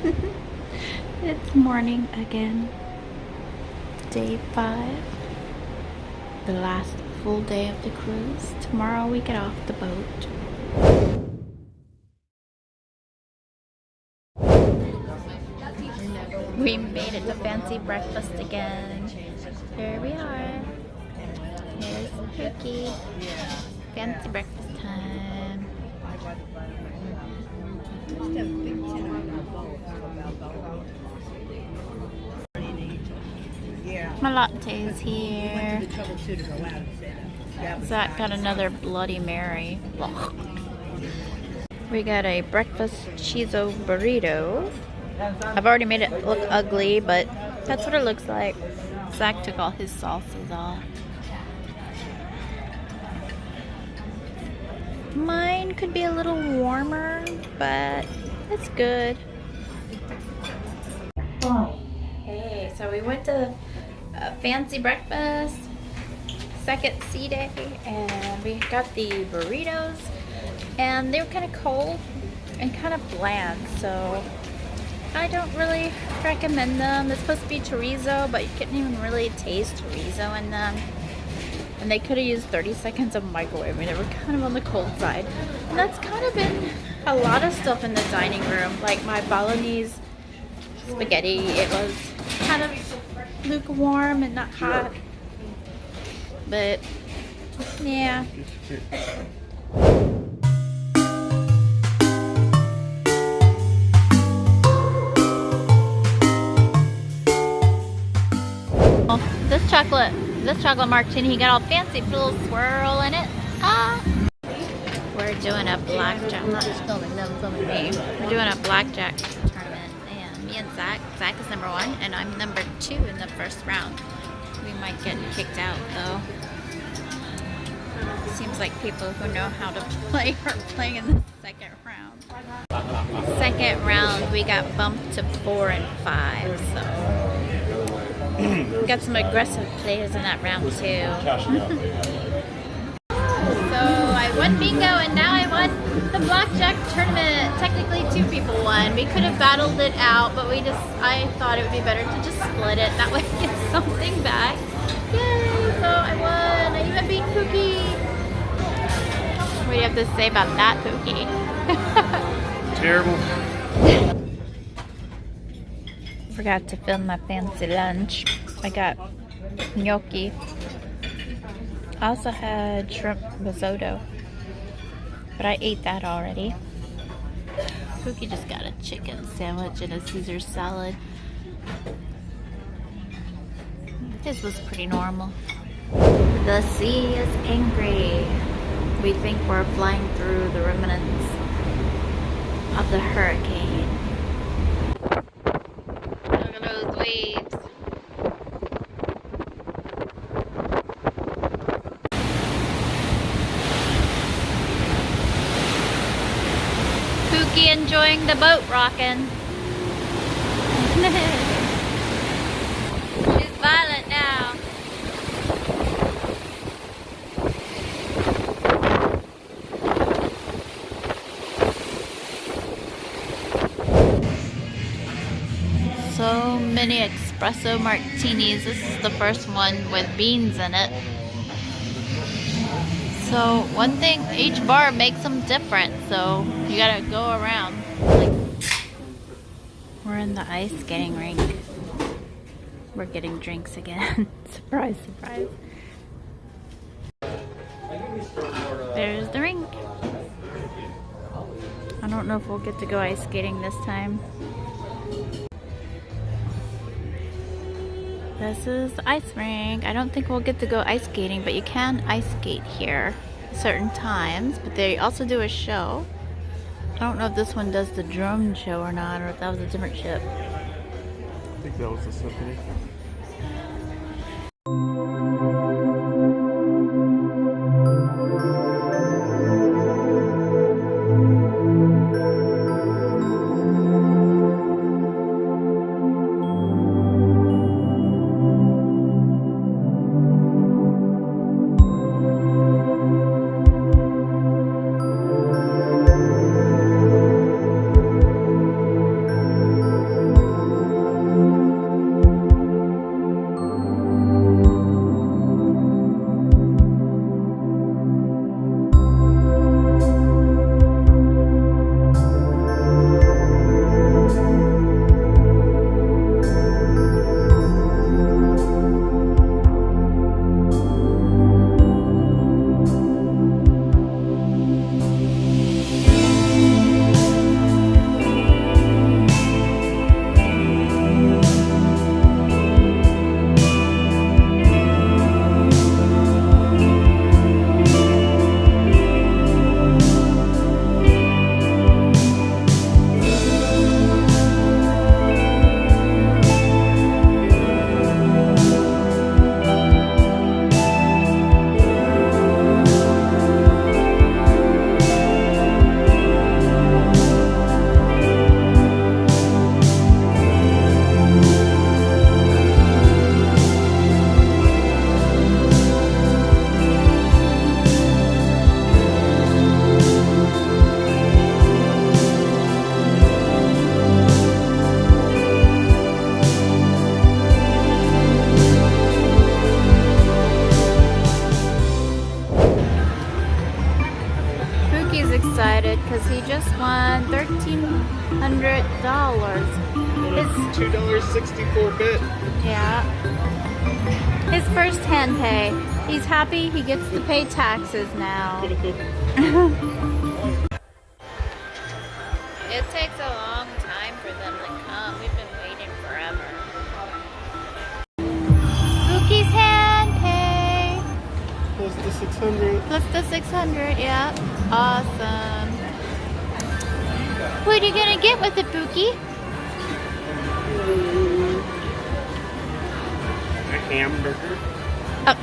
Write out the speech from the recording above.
It's morning again. Day 5. The last full day of the cruise. Tomorrow we get off the boat. We made it to fancy breakfast again. Here we are. Here's Cookie. Fancy breakfast time. My latte is here. Zach got another Bloody Mary. We got a breakfast chorizo burrito. I've already made it look ugly, but that's what it looks like. Zach took all his sauces off. Mine could be a little warmer, but it's good. Hey, so we went to a fancy breakfast, second sea day, and we got the burritos, and they were kind of cold and kind of bland, so I don't really recommend them. They're supposed to be chorizo, but you couldn't even really taste chorizo in them. And they could have used 30 seconds of microwave. I mean, they were kind of on the cold side. And that's kind of been a lot of stuff in the dining room. Like my bolognese spaghetti, it was kind of lukewarm and not hot. But, yeah. This chocolate martini, he got all fancy, put a little swirl in it. Ah! We're doing a blackjack. I'm not just filming them, filming me. We're doing a blackjack tournament, and me and Zach is number 1, and I'm number 2 in the first round. We might get kicked out though. Seems like people who know how to play are playing in the second round. Second round, we got bumped to 4 and 5, so. We got some aggressive players in that round too. So I won bingo and now I won the blackjack tournament. Technically 2 people won. We could have battled it out, but I thought it would be better to just split it. That way we get something back. Yay! So I won. I even beat Cookie. What do you have to say about that, Cookie? Terrible. Forgot to film my fancy lunch. I got gnocchi. I also had shrimp risotto, but I ate that already. Cookie just got a chicken sandwich and a Caesar salad. His was pretty normal. The sea is angry. We think we're flying through the remnants of the hurricane. Waves. Pookie enjoying the boat rocking. She's violent now. So many espresso martinis. This is the first one with beans in it. So one thing, each bar makes them different, so you gotta go around. We're in the ice skating rink. We're getting drinks again. Surprise, surprise. There's the rink. I don't know if we'll get to go ice skating this time. This is the ice rink. I don't think we'll get to go ice skating, but you can ice skate here certain times. But they also do a show. I don't know if this one does the drone show or not, or if that was a different ship. I think that was the symphony. His $2.64 bit. yeah. His first hand pay. He's happy he gets to pay taxes now. It takes a long time for them to come. We've been waiting forever. Bookie's hand pay. Plus the 600. Plus the 600, yeah. Awesome. What are you gonna get with it, Bookie? A hamburger. Oh.